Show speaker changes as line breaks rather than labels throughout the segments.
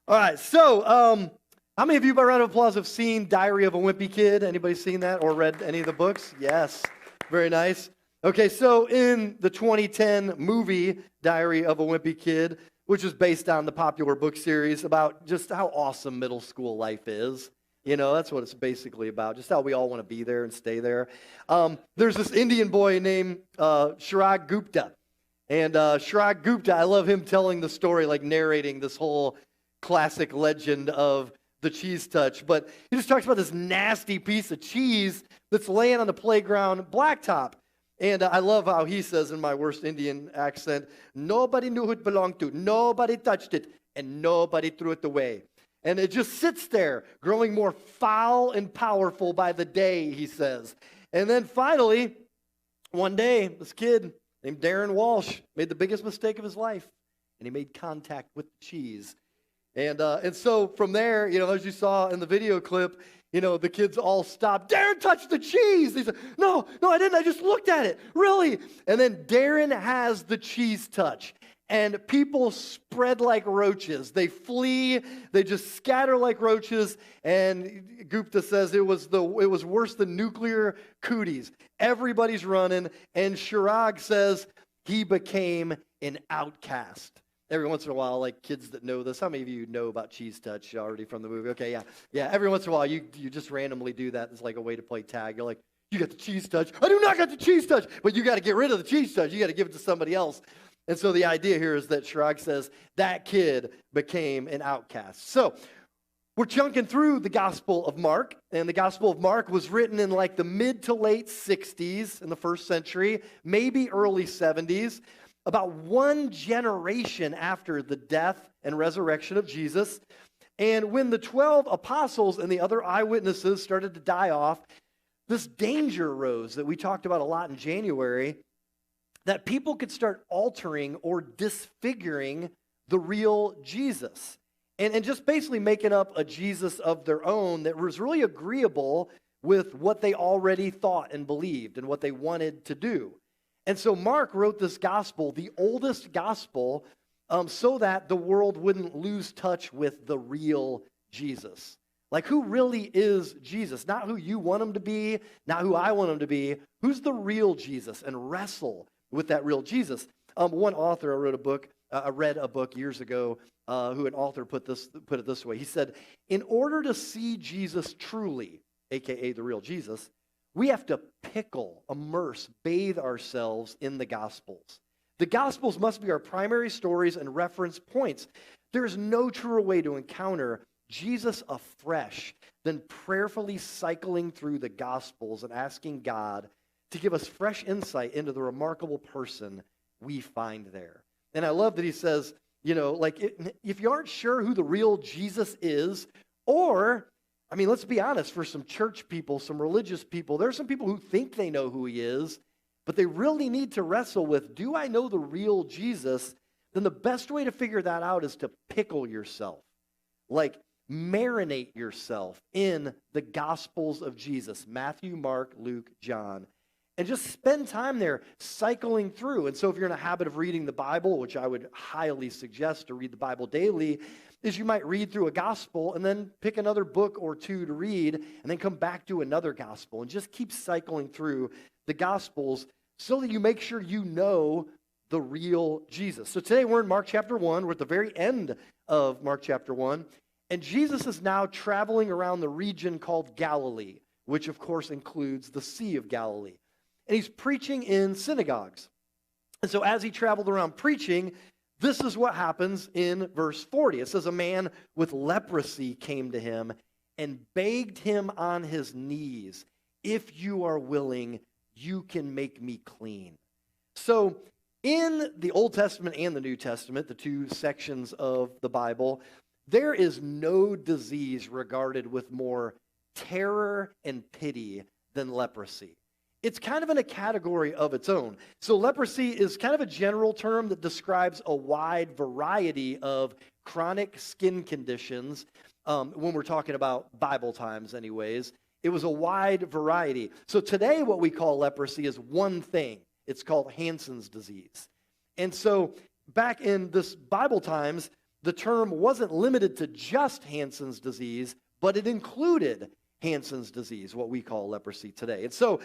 All right, so how many of you, by round of applause, have seen Diary of a Wimpy Kid? Anybody seen that or read any of the books? Yes, very nice. Okay, so in the 2010 movie Diary of a Wimpy Kid, which is based on the popular book series about just how awesome middle school life is. You know, that's what it's basically about, just how we all want to be there and stay there. There's this Indian boy named Chirag Gupta. And Chirag Gupta, I love him telling the story, like narrating this whole classic legend of the cheese touch. But he just talks about this nasty piece of cheese that's laying on the playground blacktop. And I love how he says in my worst Indian accent, nobody knew who it belonged to, nobody touched it, and nobody threw it away. And it just sits there, growing more foul and powerful by the day, he says. And then finally, one day, this kid named Darren Walsh made the biggest mistake of his life, and he made contact with the cheese. And so from there, you know, as you saw in the video clip, you know, the kids all stopped. Darren touched the cheese. He said, no, I didn't. I just looked at it. Really? And then Darren has the cheese touch. And people spread like roaches. They flee. They just scatter like roaches. And Gupta says it was worse than nuclear cooties. Everybody's running. And Chirag says he became an outcast. Every once in a while, like kids that know this, how many of you know about cheese touch already from the movie? Okay, yeah. Every once in a while, you just randomly do that. It's like a way to play tag. You're like, you got the cheese touch. I do not got the cheese touch. But you got to get rid of the cheese touch. You got to give it to somebody else. And so the idea here is that Chirag says that kid became an outcast. So we're chunking through the Gospel of Mark, and the Gospel of Mark was written in like the mid to late 60s in the first century, maybe early 70s, about one generation after the death and resurrection of Jesus. And when the 12 apostles and the other eyewitnesses started to die off, this danger arose that we talked about a lot in January, that people could start altering or disfiguring the real Jesus. And just basically making up a Jesus of their own that was really agreeable with what they already thought and believed and what they wanted to do. And so Mark wrote this gospel, the oldest gospel, so that the world wouldn't lose touch with the real Jesus. Like, who really is Jesus? Not who you want him to be, not who I want him to be. Who's the real Jesus? And wrestle with that real Jesus. One author, I read a book years ago, who an author put it this way. He said, in order to see Jesus truly, aka the real Jesus, we have to pickle, immerse, bathe ourselves in the Gospels. The Gospels must be our primary stories and reference points. There is no truer way to encounter Jesus afresh than prayerfully cycling through the Gospels and asking God to give us fresh insight into the remarkable person we find there. And I love that he says, you know, like if you aren't sure who the real Jesus is, or, I mean, let's be honest, for some church people, some religious people, there are some people who think they know who he is, but they really need to wrestle with, do I know the real Jesus? Then the best way to figure that out is to pickle yourself. Like, marinate yourself in the Gospels of Jesus, Matthew, Mark, Luke, John, and just spend time there cycling through. And so if you're in a habit of reading the Bible, which I would highly suggest to read the Bible daily, is you might read through a gospel and then pick another book or two to read and then come back to another gospel and just keep cycling through the gospels so that you make sure you know the real Jesus. So today we're in Mark chapter 1. We're at the very end of Mark chapter 1. And Jesus is now traveling around the region called Galilee, which of course includes the Sea of Galilee. And he's preaching in synagogues. And so as he traveled around preaching, this is what happens in verse 40. It says, a man with leprosy came to him and begged him on his knees, if you are willing, you can make me clean. So in the Old Testament and the New Testament, the two sections of the Bible, there is no disease regarded with more terror and pity than leprosy. It's kind of in a category of its own. So leprosy is kind of a general term that describes a wide variety of chronic skin conditions. When we're talking about Bible times anyways, it was a wide variety. So today what we call leprosy is one thing. It's called Hansen's disease. And so back in this Bible times, the term wasn't limited to just Hansen's disease, but it included Hansen's disease, what we call leprosy today. And so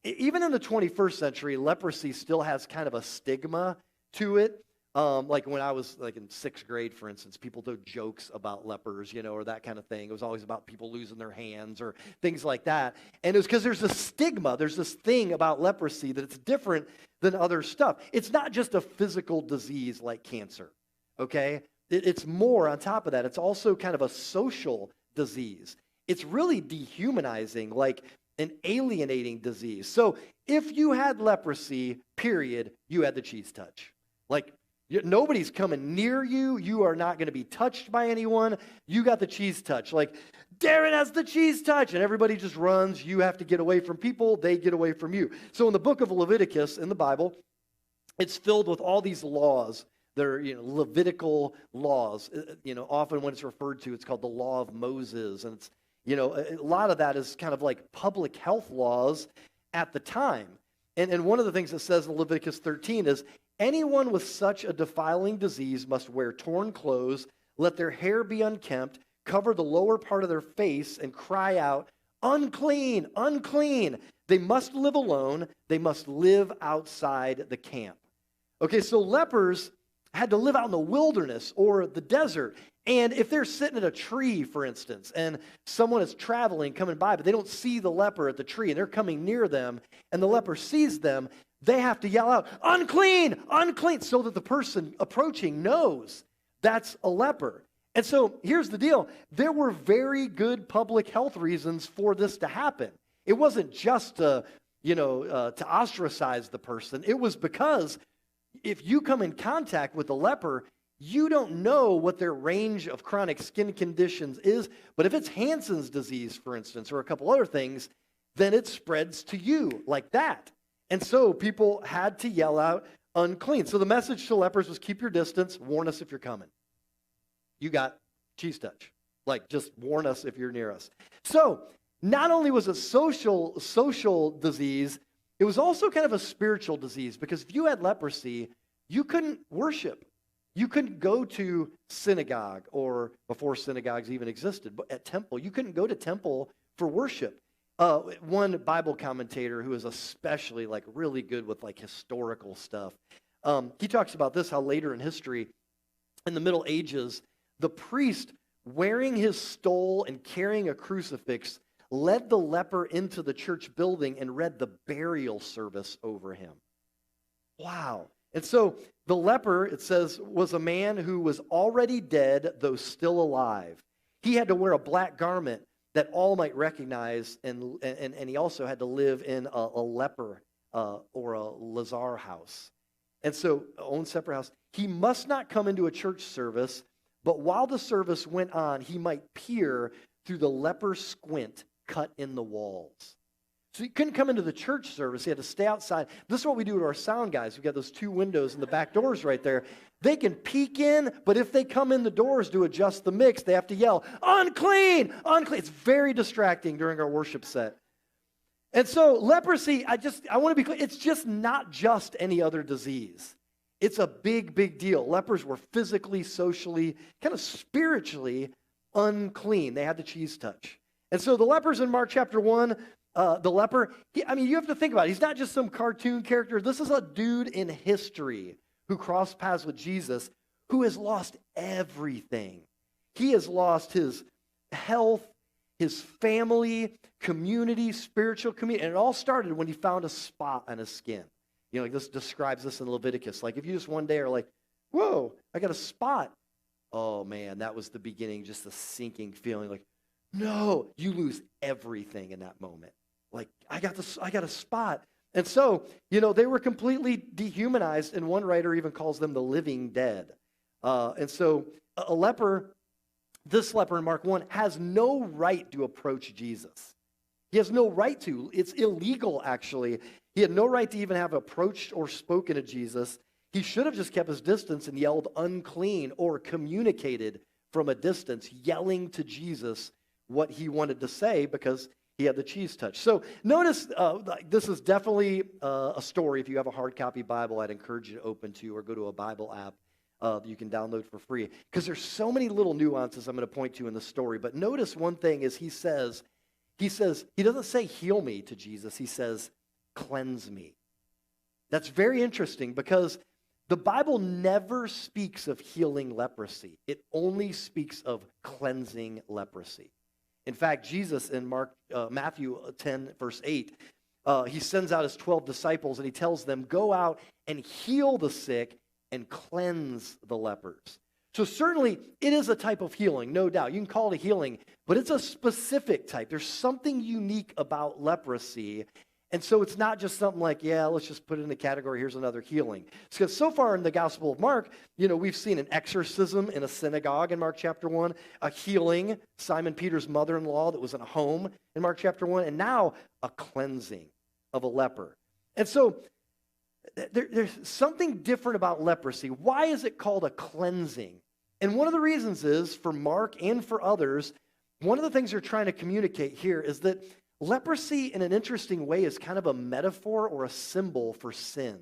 even in the 21st century, leprosy still has kind of a stigma to it. Like when I was like in 6th grade, for instance, people do jokes about lepers, or that kind of thing. It was always about people losing their hands or things like that. And it was because there's a stigma. There's this thing about leprosy that it's different than other stuff. It's not just a physical disease like cancer, okay? It's more on top of that. It's also kind of a social disease. It's really dehumanizing, like an alienating disease. So if you had leprosy, period, you had the cheese touch. Like, nobody's coming near you. You are not going to be touched by anyone. You got the cheese touch. Like, Darren has the cheese touch. And everybody just runs. You have to get away from people. They get away from you. So in the book of Leviticus in the Bible, it's filled with all these laws. They're, Levitical laws. Often when it's referred to, it's called the law of Moses. And it's, a lot of that is kind of like public health laws at the time. And one of the things it says in Leviticus 13 is, anyone with such a defiling disease must wear torn clothes, let their hair be unkempt, cover the lower part of their face, and cry out, unclean, unclean. They must live alone. They must live outside the camp. Okay, so lepers had to live out in the wilderness or the desert. And if they're sitting at a tree, for instance, and someone is traveling, coming by, but they don't see the leper at the tree, and they're coming near them, and the leper sees them, they have to yell out, unclean, unclean, so that the person approaching knows that's a leper. And so here's the deal. There were very good public health reasons for this to happen. It wasn't just to ostracize the person. It was because if you come in contact with a leper, you don't know what their range of chronic skin conditions is. But if it's Hansen's disease, for instance, or a couple other things, then it spreads to you like that. And so people had to yell out, unclean. So the message to lepers was, keep your distance, warn us if you're coming. You got cheese touch. Like, just warn us if you're near us. So not only was it social disease, it was also kind of a spiritual disease, because if you had leprosy, you couldn't worship. You couldn't go to synagogue, or before synagogues even existed, but at temple. You couldn't go to temple for worship. One Bible commentator who is especially really good with historical stuff, he talks about this, how later in history, in the Middle Ages, the priest wearing his stole and carrying a crucifix led the leper into the church building and read the burial service over him. Wow. And so the leper, it says, was a man who was already dead, though still alive. He had to wear a black garment that all might recognize, and he also had to live in a leper or a Lazar house. And so, own separate house. He must not come into a church service, but while the service went on, he might peer through the leper squint cut in the walls. So he couldn't come into the church service. He had to stay outside. This is what we do to our sound guys. We've got those 2 windows and the back doors right there. They can peek in, but if they come in the doors to adjust the mix, they have to yell, unclean, unclean. It's very distracting during our worship set. And so leprosy, I want to be clear, it's just not just any other disease. It's a big, big deal. Lepers were physically, socially, kind of spiritually unclean. They had the cheese touch. And so the lepers in Mark chapter 1, the leper, you have to think about it. He's not just some cartoon character. This is a dude in history who crossed paths with Jesus, who has lost everything. He has lost his health, his family, community, spiritual community. And it all started when he found a spot on his skin. This describes this in Leviticus. If you just one day are like, whoa, I got a spot. Oh man, that was the beginning, just the sinking feeling no, you lose everything in that moment. I got a spot. And so, they were completely dehumanized, and one writer even calls them the living dead. And so a leper, this leper in Mark 1, has no right to approach Jesus. He has no right to. It's illegal, actually. He had no right to even have approached or spoken to Jesus. He should have just kept his distance and yelled unclean, or communicated from a distance, yelling to Jesus what he wanted to say, because he had the cheese touch. So notice this is definitely a story. If you have a hard copy Bible, I'd encourage you to open to or go to a Bible app. that you can download for free. Because there's so many little nuances I'm going to point to in the story. But notice one thing is he doesn't say heal me to Jesus. He says cleanse me. That's very interesting because the Bible never speaks of healing leprosy. It only speaks of cleansing leprosy. In fact, Jesus in Matthew 10, verse 8, he sends out his 12 disciples and he tells them, go out and heal the sick and cleanse the lepers. So certainly it is a type of healing, no doubt. You can call it a healing, but it's a specific type. There's something unique about leprosy. And so it's not just something like, yeah, let's just put it in the category, here's another healing. Because so far in the Gospel of Mark, we've seen an exorcism in a synagogue in Mark chapter 1, a healing, Simon Peter's mother-in-law that was in a home in Mark chapter 1, and now a cleansing of a leper. And so there's something different about leprosy. Why is it called a cleansing? And one of the reasons is, for Mark and for others, one of the things they're trying to communicate here is that leprosy, in an interesting way, is kind of a metaphor or a symbol for sin.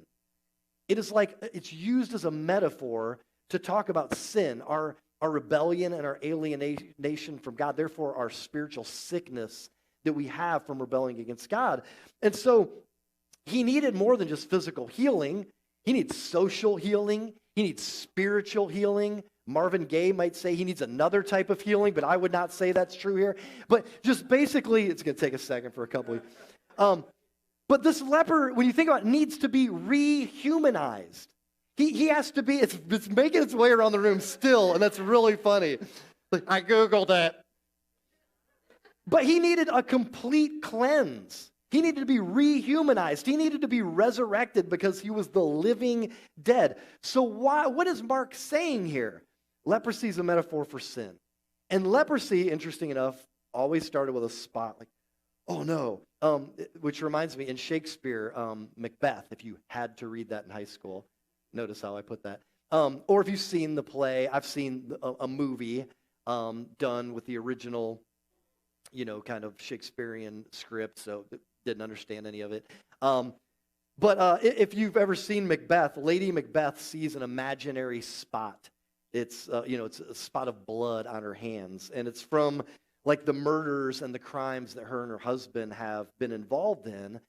It is like it's used as a metaphor to talk about sin, our rebellion and our alienation from God, therefore our spiritual sickness that we have from rebelling against God. And so he needed more than just physical healing. He needs social healing. He needs spiritual healing. Marvin Gaye might say he needs another type of healing, but I would not say that's true here. But just basically, it's going to take a second for a couple of but this leper, when you think about it, needs to be rehumanized. He has to be, it's making its way around the room still, and that's really funny. I Googled it. But he needed a complete cleanse. He needed to be rehumanized. He needed to be resurrected because he was the living dead. So what is Mark saying here? Leprosy is a metaphor for sin. And leprosy, interesting enough, always started with a spot, like, oh no. Which reminds me, in Shakespeare, Macbeth, if you had to read that in high school, notice how I put that. Or if you've seen the play, I've seen a movie done with the original, kind of Shakespearean script, so didn't understand any of it. But if you've ever seen Macbeth, Lady Macbeth sees an imaginary spot. It's a spot of blood on her hands, and it's from like the murders and the crimes that her and her husband have been involved in,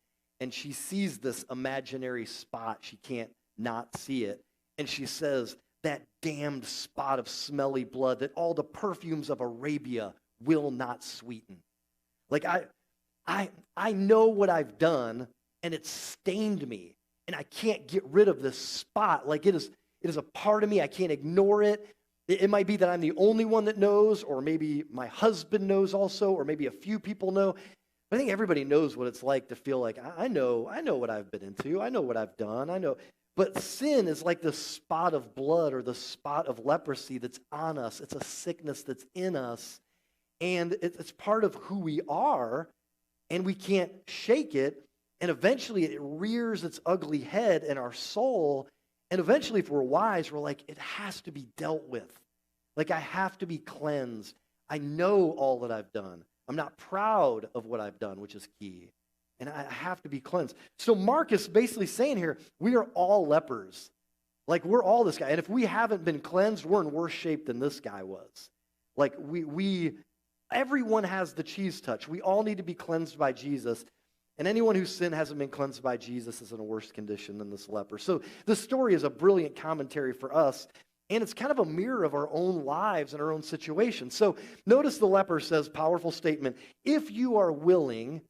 and she sees this imaginary spot. She can't not see it, and she says, that damned spot of smelly blood that all the perfumes of Arabia will not sweeten. Like, I know what I've done, and it's stained me, and I can't get rid of this spot. Like, it is a part of me. I can't ignore it. It might be that I'm the only one that knows, or maybe my husband knows also, or maybe a few people know. But I think everybody knows what it's like to feel like, I know what I've been into. I know what I've done. I know. But sin is like the spot of blood or the spot of leprosy that's on us. It's a sickness that's in us, and it's part of who we are, and we can't shake it. And eventually it rears its ugly head in our soul. And eventually, if we're wise, we're like, it has to be dealt with. Like, I have to be cleansed. I know all that I've done. I'm not proud of what I've done, which is key. And I have to be cleansed. So Mark is basically saying here, we are all lepers. Like, we're all this guy. And if we haven't been cleansed, we're in worse shape than this guy was. Like, everyone has the cheese touch. We all need to be cleansed by Jesus. And anyone whose sin hasn't been cleansed by Jesus is in a worse condition than this leper. So this story is a brilliant commentary for us, and it's kind of a mirror of our own lives and our own situation. So notice the leper says, powerful statement, if you are willing,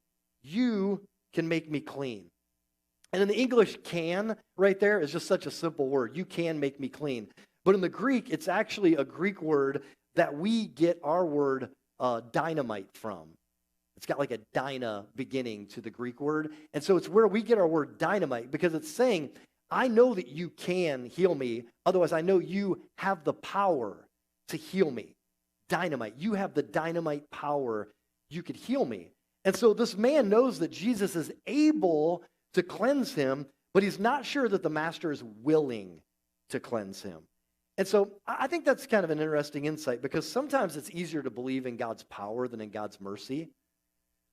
you can make me clean. And in the English, can, right there, is just such a simple word. You can make me clean. But in the Greek, it's actually a Greek word that we get our word dynamite from. It's got like a dyna beginning to the Greek word. And so it's where we get our word dynamite, because it's saying, I know that you can heal me. Otherwise, I know you have the power to heal me. Dynamite. You have the dynamite power. You could heal me. And so this man knows that Jesus is able to cleanse him, but he's not sure that the master is willing to cleanse him. And so I think that's kind of an interesting insight, because sometimes it's easier to believe in God's power than in God's mercy.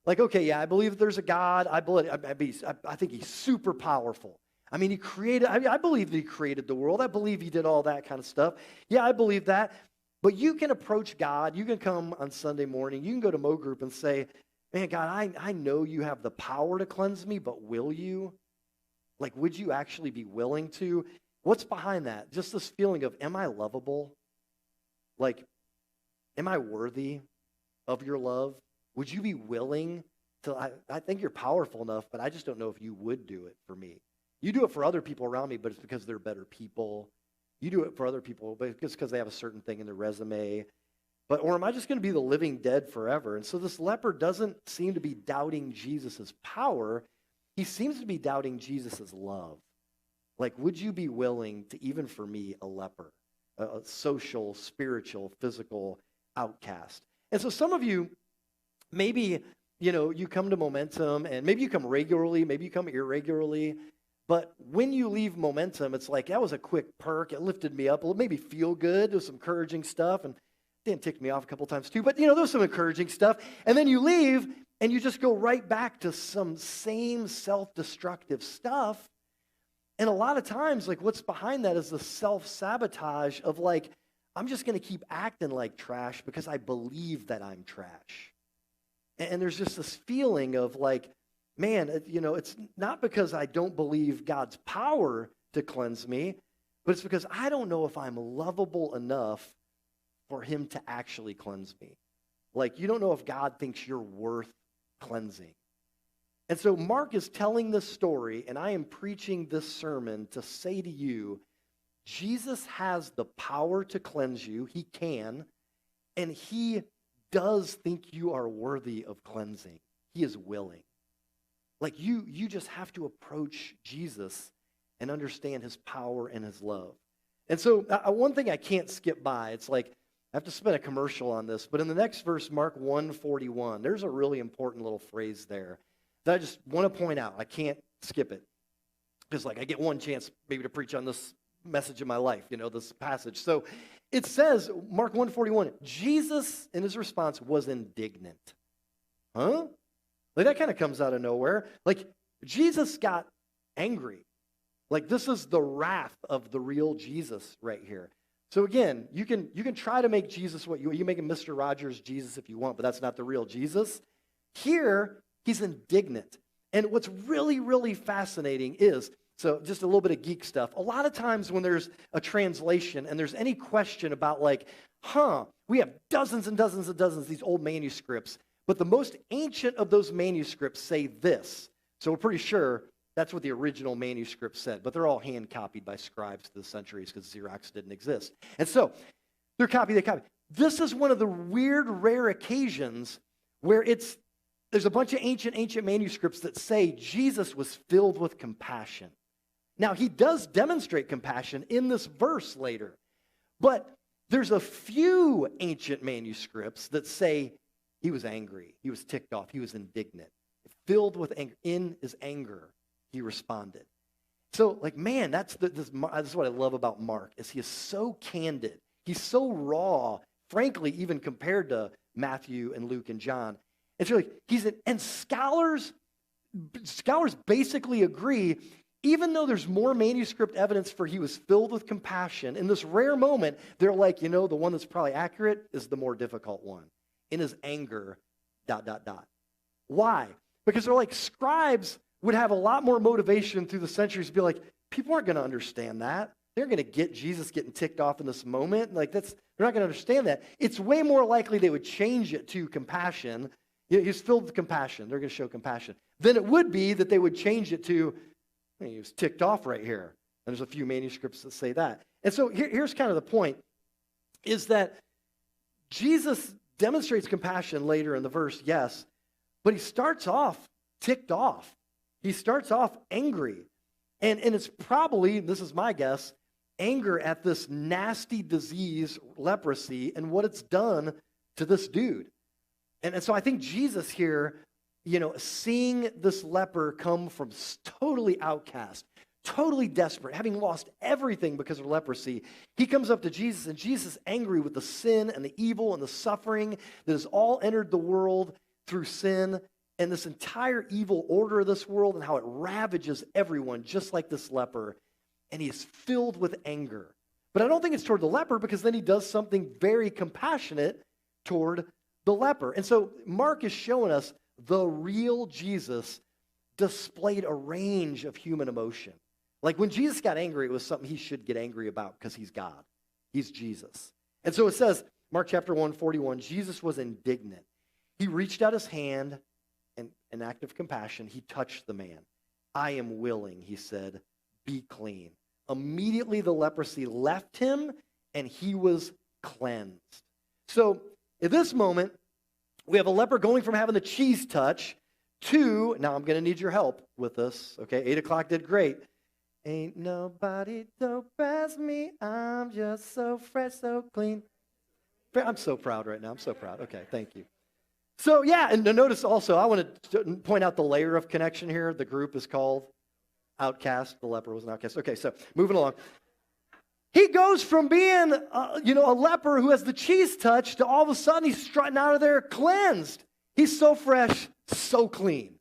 Like, okay, yeah, I believe there's a God. I think he's super powerful. I mean, I believe that he created the world. I believe he did all that kind of stuff. Yeah, I believe that. But you can approach God. You can come on Sunday morning. You can go to Mo Group and say, man, God, I know you have the power to cleanse me, but will you? Like, would you actually be willing to? What's behind that? Just this feeling of, am I lovable? Like, am I worthy of your love? Would you be willing to? I think you're powerful enough, but I just don't know if you would do it for me. You do it for other people around me, but it's because they're better people. You do it for other people, but it's because they have a certain thing in their resume. Or am I just going to be the living dead forever? And so this leper doesn't seem to be doubting Jesus' power. He seems to be doubting Jesus' love. Like, would you be willing to, even for me, a leper, a social, spiritual, physical outcast? And so some of you, maybe, you come to Momentum, and maybe you come regularly, maybe you come irregularly, but when you leave Momentum, it's like, that was a quick perk. It lifted me up. It made me feel good. There was some encouraging stuff, and it ticked me off a couple times too. But, there was some encouraging stuff. And then you leave, and you just go right back to some same self-destructive stuff. And a lot of times, like, what's behind that is the self-sabotage of, like, I'm just going to keep acting like trash because I believe that I'm trash. And there's just this feeling of, like, man, it's not because I don't believe God's power to cleanse me, but it's because I don't know if I'm lovable enough for him to actually cleanse me. Like, you don't know if God thinks you're worth cleansing. And so Mark is telling this story, and I am preaching this sermon to say to you, Jesus has the power to cleanse you. He can, and he does think you are worthy of cleansing. He is willing. Like, you just have to approach Jesus and understand his power and his love. And so one thing I can't skip by, it's like, I have to spend a commercial on this, but in the next verse, Mark 1:41, there's a really important little phrase there that I just want to point out. I can't skip it. Because, like, I get one chance maybe to preach on this message in my life, this passage. So it says, Mark 1:41, Jesus, in his response, was indignant. Huh? Like, that kind of comes out of nowhere. Like, Jesus got angry. Like, this is the wrath of the real Jesus right here. So again, you can try to make Jesus what you make him Mr. Rogers Jesus if you want, but that's not the real Jesus. Here, he's indignant. And what's really, really fascinating is, so just a little bit of geek stuff. A lot of times when there's a translation and there's any question about, like, we have dozens and dozens and dozens of these old manuscripts, but the most ancient of those manuscripts say this. So we're pretty sure that's what the original manuscript said, but they're all hand copied by scribes through the centuries because Xerox didn't exist. And so they copy. This is one of the weird, rare occasions where there's a bunch of ancient manuscripts that say Jesus was filled with compassion. Now, he does demonstrate compassion in this verse later, but there's a few ancient manuscripts that say he was angry, he was ticked off, he was indignant, filled with anger. In his anger, he responded. So, like, man, this is what I love about Mark, is he is so candid. He's so raw, frankly, even compared to Matthew and Luke and John. It's really, and scholars basically agree, even though there's more manuscript evidence for he was filled with compassion, in this rare moment, they're like, the one that's probably accurate is the more difficult one. In his anger, ... Why? Because they're like, scribes would have a lot more motivation through the centuries to be like, people aren't going to understand that. They're going to get Jesus getting ticked off in this moment. Like, they're not going to understand that. It's way more likely they would change it to compassion. He's filled with compassion. They're going to show compassion. Then it would be that they would change it to, he was ticked off right here. And there's a few manuscripts that say that. And so here's kind of the point, is that Jesus demonstrates compassion later in the verse, yes, but he starts off ticked off. He starts off angry. And it's probably, this is my guess, anger at this nasty disease, leprosy, and what it's done to this dude. And so I think Jesus here, seeing this leper come from totally outcast, totally desperate, having lost everything because of leprosy, he comes up to Jesus, and Jesus is angry with the sin and the evil and the suffering that has all entered the world through sin. and this entire evil order of this world and how it ravages everyone, just like this leper. And he is filled with anger. But I don't think it's toward the leper, because then he does something very compassionate toward the leper. And so Mark is showing us the real Jesus displayed a range of human emotion. Like when Jesus got angry, it was something he should get angry about because he's God. He's Jesus. And so it says, Mark chapter 1:41, Jesus was indignant. He reached out his hand, and an act of compassion, he touched the man. I am willing, he said, be clean. Immediately the leprosy left him, and he was cleansed. So at this moment, we have a leper going from having the cheese touch to, now I'm going to need your help with this, okay? 8 o'clock did great. Ain't nobody dope as me, I'm just so fresh, so clean. I'm so proud right now, I'm so proud. Okay, thank you. So yeah, and notice also, I want to point out the layer of connection here. The group is called Outcast. The leper was an outcast. Okay, so moving along. He goes from being, a leper who has the cheese touch to all of a sudden he's strutting out of there cleansed. He's so fresh, so clean.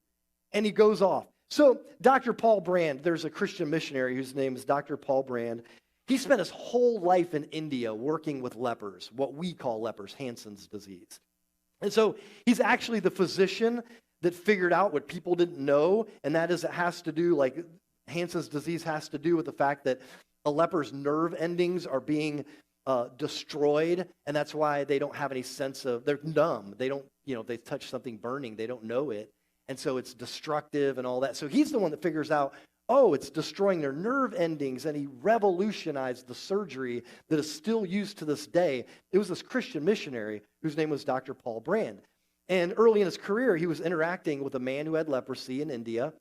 And he goes off. So Dr. Paul Brand, there's a Christian missionary whose name is Dr. Paul Brand. He spent his whole life in India working with lepers, what we call lepers, Hansen's disease. And so he's actually the physician that figured out what people didn't know, and that is it has to do, like Hansen's disease has to do with the fact that a leper's nerve endings are being destroyed, and that's why they don't have any sense of, they're numb. They don't, if they touch something burning, they don't know it. And so it's destructive and all that. So he's the one that figures out, oh, it's destroying their nerve endings, and he revolutionized the surgery that is still used to this day. It was this Christian missionary whose name was Dr. Paul Brand. And early in his career, he was interacting with a man who had leprosy in India,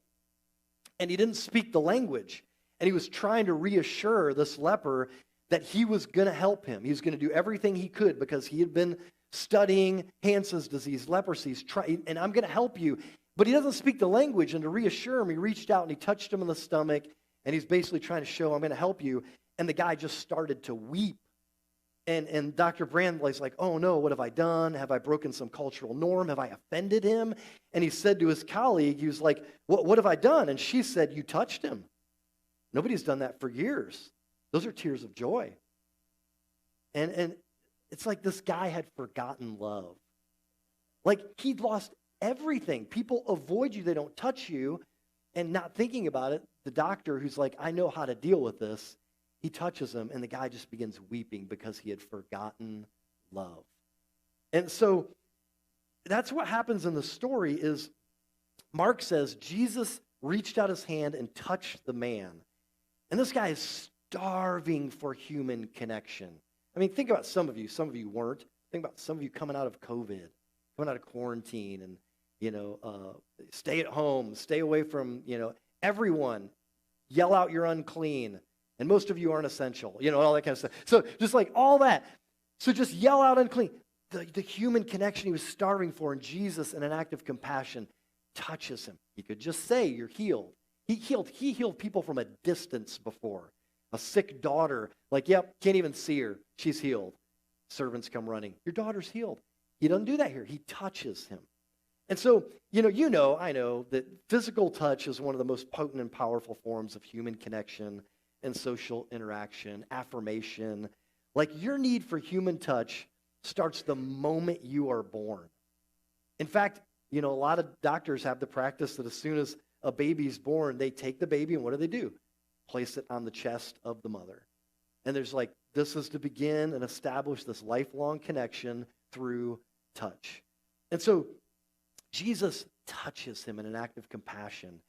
and he didn't speak the language. And he was trying to reassure this leper that he was going to help him. He was going to do everything he could because he had been studying Hansen's disease, leprosy, and I'm going to help you. But he doesn't speak the language, and to reassure him, he reached out and he touched him in the stomach, and he's basically trying to show, I'm going to help you. And the guy just started to weep. And Dr. Brandley's like, oh no, what have I done? Have I broken some cultural norm? Have I offended him? And he said to his colleague, he was like, what have I done? And she said, you touched him. Nobody's done that for years. Those are tears of joy. And it's like this guy had forgotten love. Like he'd lost everything. People avoid you. They don't touch you. And not thinking about it, the doctor who's like, I know how to deal with this, he touches him, and the guy just begins weeping because he had forgotten love. And so that's what happens in the story is Mark says Jesus reached out his hand and touched the man. And this guy is starving for human connection. I mean, think about some of you weren't. Think about some of you coming out of COVID, coming out of quarantine, and stay at home, stay away from, everyone. Yell out you're unclean. And most of you aren't essential, all that kind of stuff. So just like all that. So just yell out unclean. The human connection he was starving for, and Jesus, in an act of compassion, touches him. He could just say, you're healed. He healed people from a distance before. A sick daughter, like, yep, can't even see her. She's healed. Servants come running. Your daughter's healed. He doesn't do that here. He touches him. And so, I know that physical touch is one of the most potent and powerful forms of human connection and social interaction, affirmation. Like your need for human touch starts the moment you are born. In fact, a lot of doctors have the practice that as soon as a baby's born, they take the baby and what do? Place it on the chest of the mother. And there's like, this is to begin and establish this lifelong connection through touch. And so Jesus touches him in an act of compassion.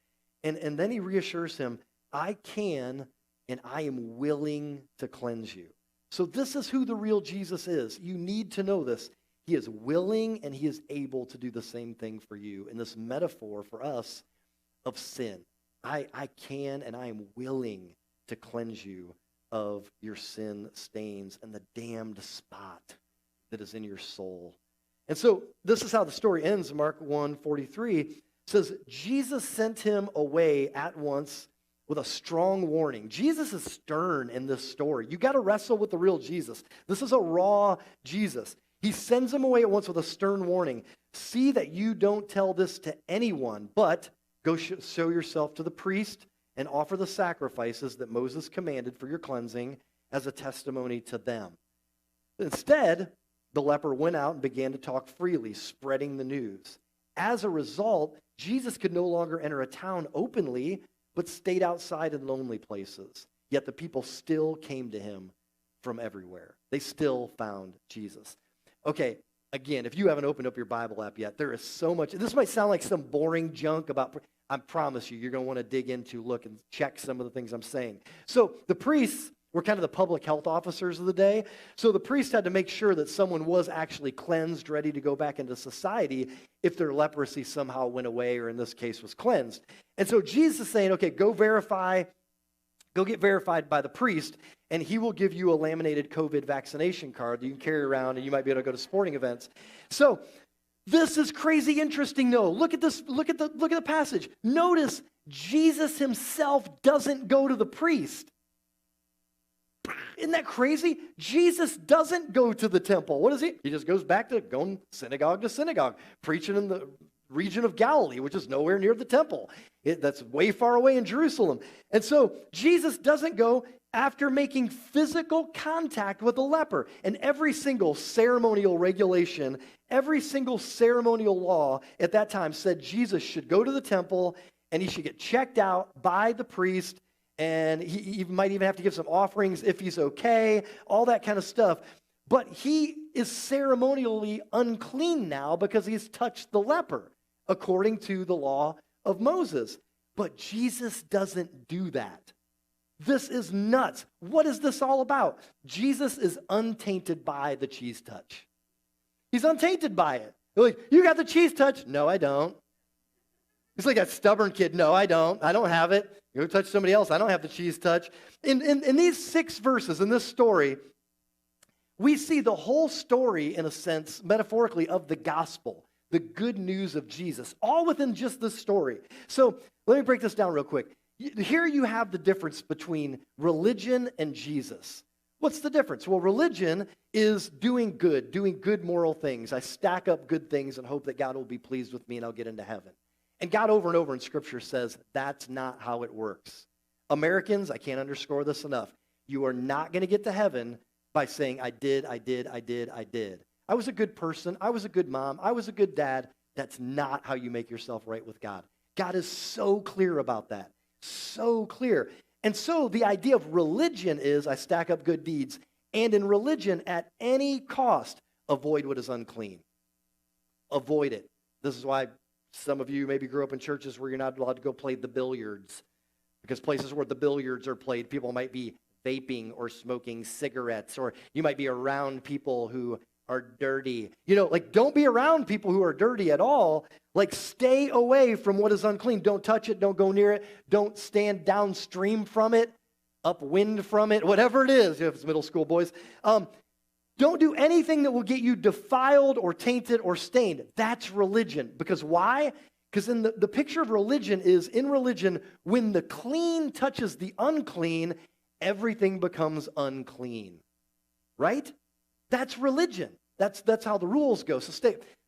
And then he reassures him, I can and I am willing to cleanse you. So this is who the real Jesus is. You need to know this. He is willing and he is able to do the same thing for you in this metaphor for us of sin. I can and I am willing to cleanse you of your sin stains and the damned spot that is in your soul. And so this is how the story ends. Mark 1:43 says, Jesus sent him away at once with a strong warning. Jesus is stern in this story. You got to wrestle with the real Jesus. This is a raw Jesus. He sends him away at once with a stern warning. see that you don't tell this to anyone, but go show yourself to the priest and offer the sacrifices that Moses commanded for your cleansing as a testimony to them." Instead, the leper went out and began to talk freely, spreading the news. As a result, Jesus could no longer enter a town openly, but stayed outside in lonely places. Yet the people still came to him from everywhere. They still found Jesus. Okay, again, if you haven't opened up your Bible app yet, there is so much. This might sound like some boring junk about, I promise you, you're going to want to dig into, look, and check some of the things I'm saying. So the priests were kind of the public health officers of the day. So the priest had to make sure that someone was actually cleansed, ready to go back into society if their leprosy somehow went away, or in this case was cleansed. And so Jesus is saying, okay, go get verified by the priest, and he will give you a laminated COVID vaccination card that you can carry around, and you might be able to go to sporting events. So this is crazy interesting, though. Look at this, look at the passage. Notice Jesus himself doesn't go to the priest. Isn't that crazy? Jesus doesn't go to the temple. What is he? He just goes back to going synagogue to synagogue, preaching in the region of Galilee, which is nowhere near the temple. That's way far away in Jerusalem. And so Jesus doesn't go after making physical contact with a leper. And every single ceremonial regulation, every single ceremonial law at that time said Jesus should go to the temple and he should get checked out by the priest. And he might even have to give some offerings if he's okay, all that kind of stuff. But he is ceremonially unclean now because he's touched the leper, according to the law of Moses. But Jesus doesn't do that. This is nuts. What is this all about? Jesus is untainted by the cheese touch. He's untainted by it. They're like, you got the cheese touch? No, I don't. It's like that stubborn kid. No, I don't. I don't have it. You go touch somebody else. I don't have the cheese touch. In these 6 verses, in this story, we see the whole story, in a sense, metaphorically, of the gospel, the good news of Jesus, all within just this story. So let me break this down real quick. Here you have the difference between religion and Jesus. What's the difference? Well, religion is doing good moral things. I stack up good things and hope that God will be pleased with me and I'll get into heaven. And God over and over in Scripture says that's not how it works. Americans, I can't underscore this enough. You are not going to get to heaven by saying, I did. I was a good person. I was a good mom. I was a good dad. That's not how you make yourself right with God. God is so clear about that. So clear. And so the idea of religion is I stack up good deeds. And in religion, at any cost, avoid what is unclean. Avoid it. This is why some of you maybe grew up in churches where you're not allowed to go play the billiards, because places where the billiards are played, people might be vaping or smoking cigarettes, or you might be around people who are dirty. Don't be around people who are dirty at all. Stay away from what is unclean. Don't touch it. Don't go near it. Don't stand downstream from it, upwind from it, whatever it is, if it's middle school boys. Don't do anything that will get you defiled or tainted or stained. That's religion. Because why? Because in the picture of religion is, in religion, when the clean touches the unclean, everything becomes unclean. Right? That's religion. That's how the rules go. So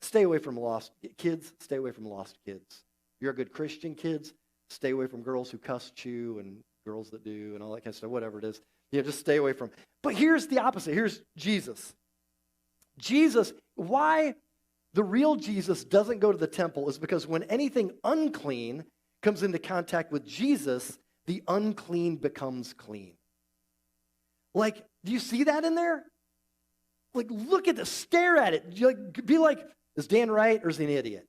stay away from lost kids. Stay away from lost kids. You're a good Christian, kids. Stay away from girls who cuss, chew, and girls that do, and all that kind of stuff, whatever it is. Just stay away from. But here's the opposite. Here's Jesus. Why the real Jesus doesn't go to the temple is because when anything unclean comes into contact with Jesus, the unclean becomes clean. Do you see that in there? Look at this, stare at it. Be like, is Dan right or is he an idiot?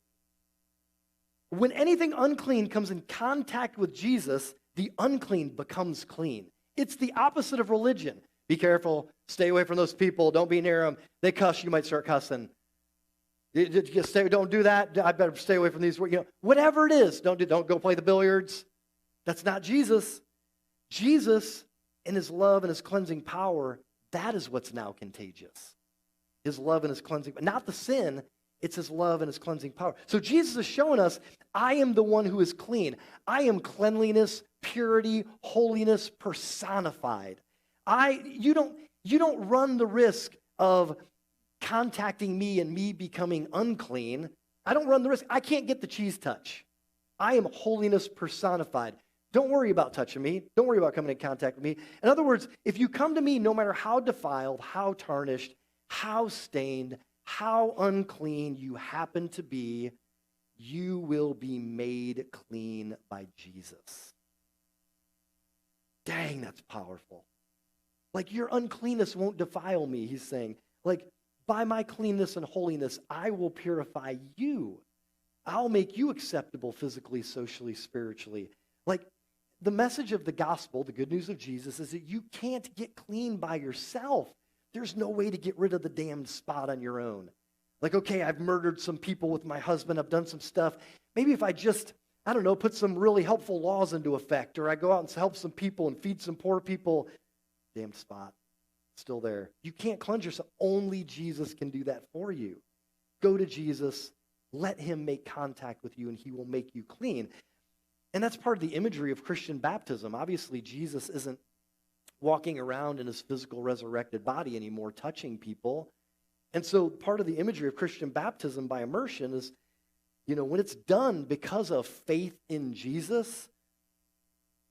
When anything unclean comes in contact with Jesus, the unclean becomes clean. It's the opposite of religion. Be careful. Stay away from those people. Don't be near them. They cuss, you might start cussing. Don't do that. I better stay away from these. Whatever it is, don't go play the billiards. That's not Jesus. Jesus, in his love and his cleansing power, that is what's now contagious. His love and his cleansing, not the sin. It's his love and his cleansing power. So Jesus is showing us, I am the one who is clean. I am cleanliness, purity, holiness personified. You don't run the risk of contacting me and me becoming unclean I don't run the risk. I can't get the cheese touch. I am holiness personified. Don't worry about touching me. Don't worry about coming in contact with me. In other words, if you come to me, no matter how defiled, how tarnished, how stained, how unclean you happen to be, you will be made clean by Jesus. Dang, that's powerful. Like, your uncleanness won't defile me, he's saying. Like, by my cleanness and holiness, I will purify you. I'll make you acceptable physically, socially, spiritually. Like, the message of the gospel, the good news of Jesus, is that you can't get clean by yourself. There's no way to get rid of the damned spot on your own. Like, okay, I've murdered some people with my husband. I've done some stuff. Maybe if I just, I don't know, put some really helpful laws into effect, or I go out and help some people and feed some poor people, damned spot, still there. You can't cleanse yourself. Only Jesus can do that for you. Go to Jesus. Let him make contact with you, and he will make you clean. And that's part of the imagery of Christian baptism. Obviously, Jesus isn't walking around in his physical resurrected body anymore, touching people. And so part of the imagery of Christian baptism by immersion is, when it's done because of faith in Jesus,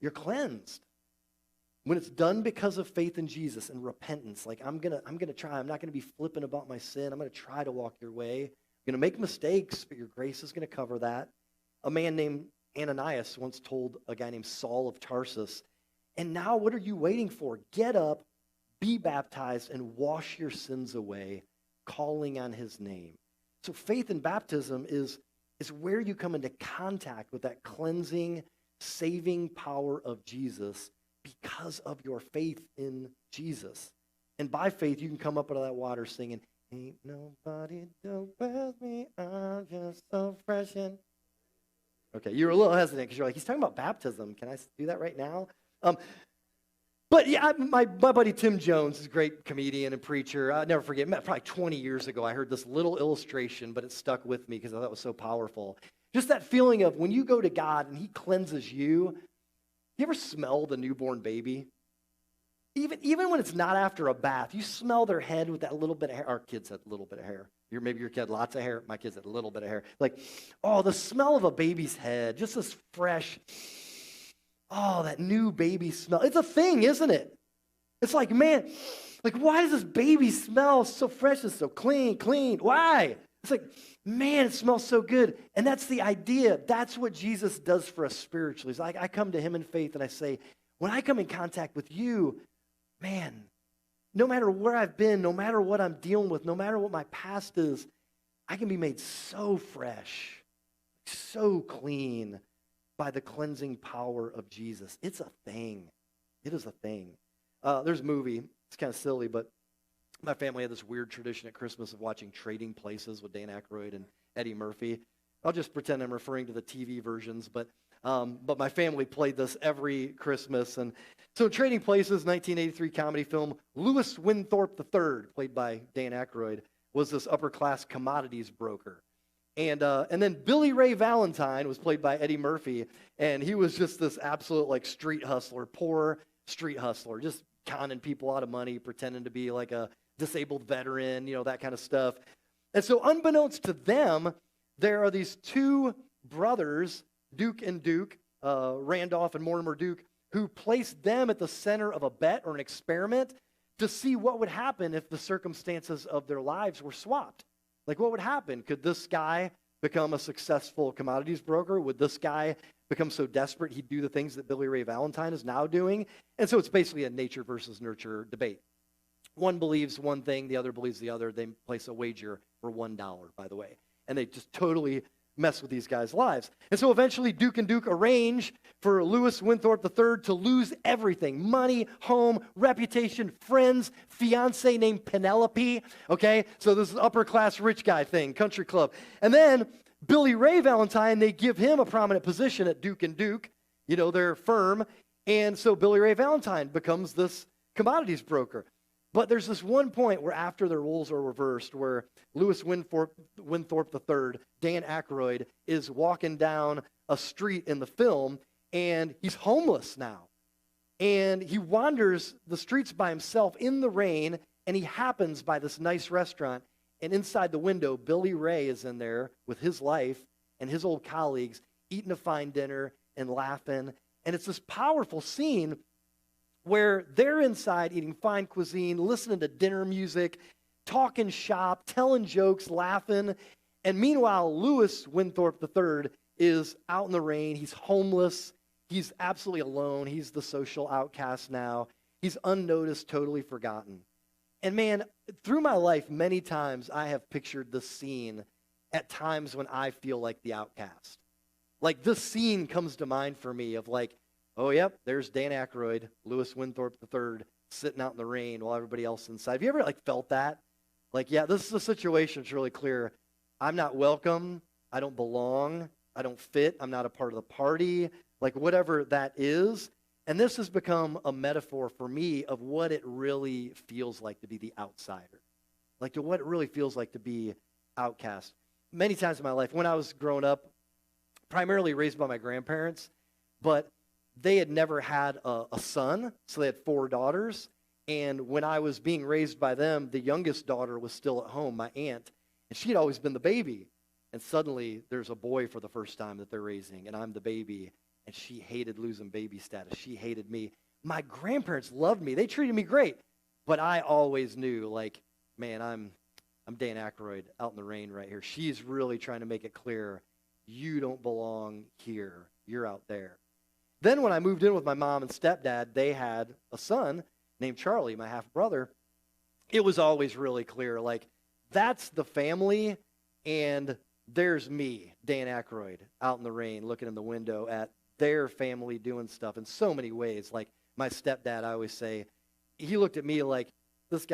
you're cleansed. When it's done because of faith in Jesus and repentance, like I'm gonna try. I'm not gonna be flippant about my sin. I'm gonna try to walk your way. I'm gonna make mistakes, but your grace is gonna cover that. A man named Ananias once told a guy named Saul of Tarsus, and now what are you waiting for? Get up, be baptized, and wash your sins away, calling on his name. So faith in baptism is where you come into contact with that cleansing, saving power of Jesus because of your faith in Jesus. And by faith, you can come up out of that water singing, ain't nobody dope as me, I'm just so fresh and... Okay, you were a little hesitant because you're like, he's talking about baptism. Can I do that right now? But yeah, my buddy Tim Jones is a great comedian and preacher. I'll never forget, probably 20 years ago, I heard this little illustration, but it stuck with me because I thought it was so powerful. Just that feeling of when you go to God and he cleanses you. You ever smell the newborn baby? Even when it's not after a bath, you smell their head with that little bit of hair. Our kids had a little bit of hair. Maybe your kid had lots of hair. My kids had a little bit of hair. Like, oh, the smell of a baby's head, just this fresh, oh, that new baby smell. It's a thing, isn't it? It's like, man, like, why does this baby smell so fresh and so clean? Why? It's like, man, it smells so good. And that's the idea. That's what Jesus does for us spiritually. It's like I come to him in faith and I say, when I come in contact with you, man, no matter where I've been, no matter what I'm dealing with, no matter what my past is, I can be made so fresh, so clean by the cleansing power of Jesus. It's a thing. It is a thing. There's a movie. It's kind of silly, but my family had this weird tradition at Christmas of watching Trading Places with Dan Aykroyd and Eddie Murphy. I'll just pretend I'm referring to the TV versions, but my family played this every Christmas. And so Trading Places, 1983 comedy film, Louis Winthorpe III, played by Dan Aykroyd, was this upper-class commodities broker. And then Billy Ray Valentine was played by Eddie Murphy, and he was just this absolute like street hustler, poor street hustler, just conning people out of money, pretending to be like a disabled veteran, that kind of stuff. And so unbeknownst to them, there are these two brothers, Duke and Duke, Randolph and Mortimer Duke, who placed them at the center of a bet or an experiment to see what would happen if the circumstances of their lives were swapped. Like, what would happen? Could this guy become a successful commodities broker? Would this guy become so desperate he'd do the things that Billy Ray Valentine is now doing? And so it's basically a nature versus nurture debate. One believes one thing, the other believes the other. They place a wager for $1, by the way. And they just totally mess with these guys' lives. And so eventually Duke and Duke arrange for Louis Winthorpe III to lose everything: money, home, reputation, friends, fiance named Penelope. Okay, so this is upper class rich guy thing, country club. And then Billy Ray Valentine, they give him a prominent position at Duke and Duke, their firm. And so Billy Ray Valentine becomes this commodities broker. But there's this one point where after their roles are reversed, where Louis Winthorpe III, Dan Aykroyd, is walking down a street in the film, and he's homeless now. And he wanders the streets by himself in the rain, and he happens by this nice restaurant, And inside the window, Billy Ray is in there with his life and his old colleagues eating a fine dinner and laughing. And it's this powerful scene where they're inside eating fine cuisine, listening to dinner music, talking shop, telling jokes, laughing. And meanwhile, Lewis Winthorpe III is out in the rain. He's homeless. He's absolutely alone. He's the social outcast now. He's unnoticed, totally forgotten. And man, through my life, many times I have pictured this scene at times when I feel like the outcast. Like this scene comes to mind for me of like, oh, yep, there's Dan Aykroyd, Lewis Winthorpe III, sitting out in the rain while everybody else is inside. Have you ever like felt that? Like, yeah, this is a situation. It's really clear. I'm not welcome. I don't belong. I don't fit. I'm not a part of the party. Like whatever that is. And this has become a metaphor for me of what it really feels like to be the outsider. Like to what it really feels like to be outcast. Many times in my life, when I was growing up, primarily raised by my grandparents, but they had never had a son, so they had 4 daughters. And when I was being raised by them, the youngest daughter was still at home, my aunt, and she'd always been the baby. And suddenly there's a boy for the first time that they're raising, and I'm the baby, and she hated losing baby status. She hated me. My grandparents loved me. They treated me great, but I always knew, like, man, I'm Dan Aykroyd out in the rain right here. She's really trying to make it clear, you don't belong here. You're out there. Then when I moved in with my mom and stepdad, they had a son named Charlie, my half-brother. It was always really clear, like, that's the family, and there's me, Dan Aykroyd, out in the rain, looking in the window at their family doing stuff in so many ways. Like my stepdad, I always say, he looked at me like, this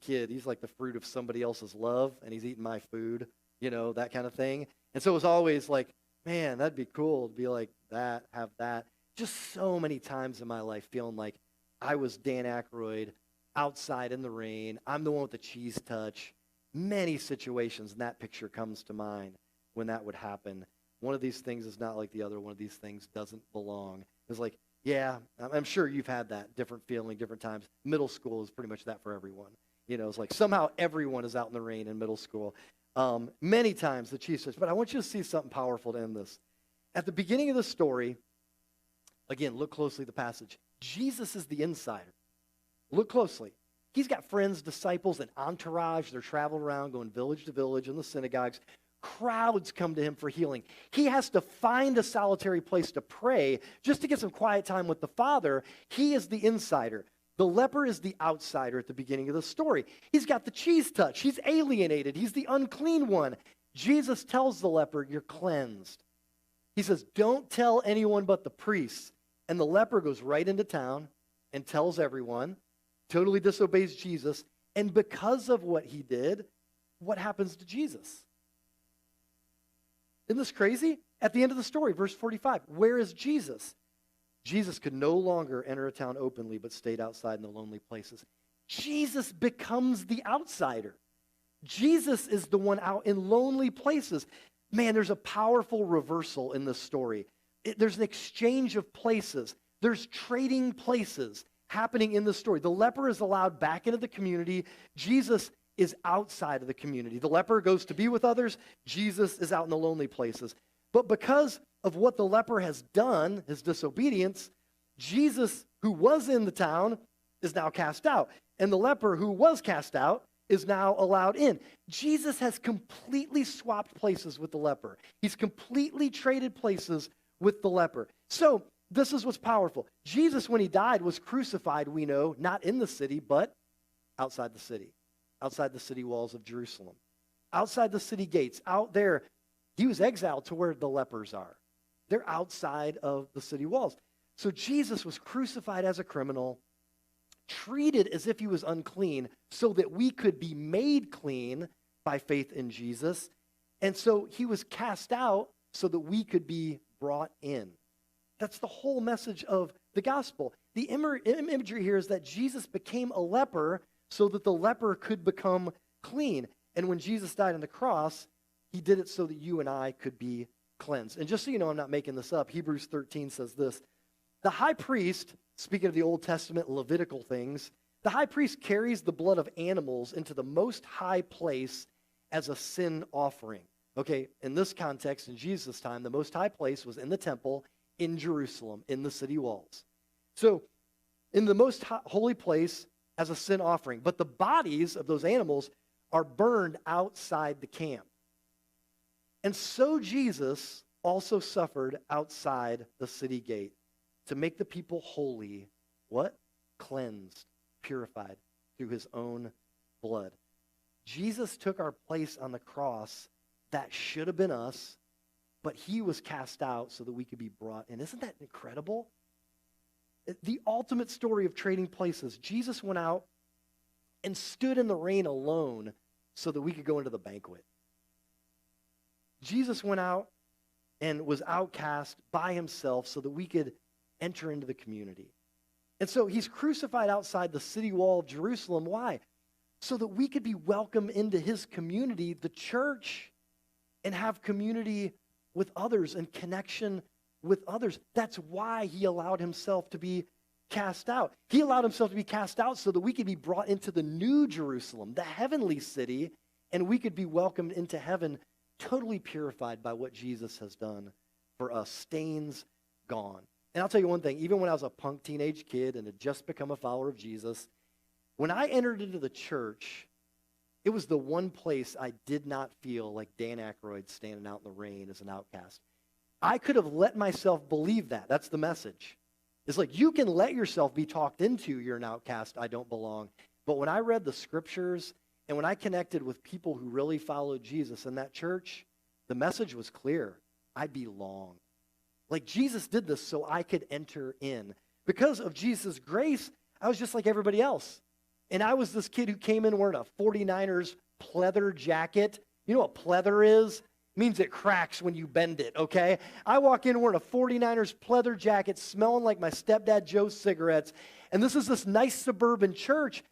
kid, he's like the fruit of somebody else's love, and he's eating my food, you know, that kind of thing. And so it was always like, man, that'd be cool to be like that, have that. Just so many times in my life feeling like I was Dan Aykroyd outside in the rain. I'm the one with the cheese touch. Many situations, and that picture comes to mind when that would happen. One of these things is not like the other. One of these things doesn't belong. It's like, yeah, I'm sure you've had that different feeling, different times. Middle school is pretty much that for everyone. You know, it's like somehow everyone is out in the rain in middle school. Many times the cheese touch. But I want you to see something powerful to end this. At the beginning of the story, again, look closely at the passage. Jesus is the insider. Look closely. He's got friends, disciples, and entourage. They're traveling around, going village to village in the synagogues. Crowds come to him for healing. He has to find a solitary place to pray just to get some quiet time with the Father. He is the insider. The leper is the outsider at the beginning of the story. He's got the cheese touch. He's alienated. He's the unclean one. Jesus tells the leper, you're cleansed. He says, don't tell anyone but the priests. And the leper goes right into town and tells everyone, totally disobeys Jesus. And because of what he did, what happens to Jesus? Isn't this crazy? At the end of the story, verse 45, where is Jesus? Jesus could no longer enter a town openly, but stayed outside in the lonely places. Jesus becomes the outsider. Jesus is the one out in lonely places. Man, there's a powerful reversal in this story. There's an exchange of places. There's trading places happening in the story. The leper is allowed back into the community. Jesus is outside of the community. The leper goes to be with others. Jesus is out in the lonely places. But because of what the leper has done, his disobedience, Jesus, who was in the town, is now cast out. And the leper who was cast out is now allowed in. Jesus has completely swapped places with the leper. He's completely traded places with the leper. So this is what's powerful. Jesus, when he died, was crucified, we know, not in the city, but outside the city walls of Jerusalem, outside the city gates, out there. He was exiled to where the lepers are. They're outside of the city walls. So Jesus was crucified as a criminal, treated as if he was unclean, so that we could be made clean by faith in Jesus. And so he was cast out so that we could be brought in. That's the whole message of the gospel. The imagery here is that Jesus became a leper so that the leper could become clean. And when Jesus died on the cross, he did it so that you and I could be cleansed. And just so you know, I'm not making this up, Hebrews 13 says this. The high priest, speaking of the Old Testament Levitical things, the high priest carries the blood of animals into the most high place as a sin offering. Okay, in this context, in Jesus' time, the Most High place was in the temple in Jerusalem, in the city walls. So, in the most holy place as a sin offering. But the bodies of those animals are burned outside the camp. And so Jesus also suffered outside the city gate to make the people holy, what? Cleansed, purified through his own blood. Jesus took our place on the cross that should have been us, but he was cast out so that we could be brought in. Isn't that incredible? The ultimate story of trading places. Jesus went out and stood in the rain alone so that we could go into the banquet. Jesus went out and was outcast by himself so that we could enter into the community. And so he's crucified outside the city wall of Jerusalem. Why? So that we could be welcomed into his community, the church, and have community with others and connection with others. That's why he allowed himself to be cast out. He allowed himself to be cast out so that we could be brought into the new Jerusalem, the heavenly city, and we could be welcomed into heaven totally purified by what Jesus has done for us. Stains gone. And I'll tell you one thing, even when I was a punk teenage kid and had just become a follower of Jesus, when I entered into the church, it was the one place I did not feel like Dan Aykroyd standing out in the rain as an outcast. I could have let myself believe that. That's the message. It's like you can let yourself be talked into you're an outcast, I don't belong. But when I read the scriptures and when I connected with people who really followed Jesus in that church, the message was clear. I belong. Like Jesus did this so I could enter in. Because of Jesus' grace, I was just like everybody else. And I was this kid who came in wearing a 49ers pleather jacket. You know what pleather is? It means it cracks when you bend it, okay? I walk in wearing a 49ers pleather jacket, smelling like my stepdad Joe's cigarettes. And this is this nice suburban church,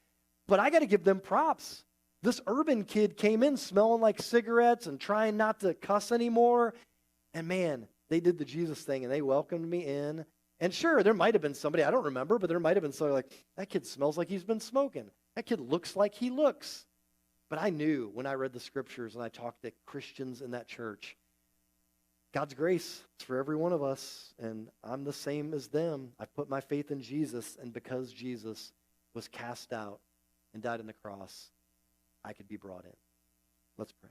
but I got to give them props. This urban kid came in smelling like cigarettes and trying not to cuss anymore. And man, they did the Jesus thing and they welcomed me in. And sure, there might have been somebody, I don't remember, but there might have been somebody like, that kid smells like he's been smoking. That kid looks like he looks. But I knew when I read the scriptures and I talked to Christians in that church, God's grace is for every one of us, and I'm the same as them. I put my faith in Jesus, and because Jesus was cast out and died on the cross, I could be brought in. Let's pray.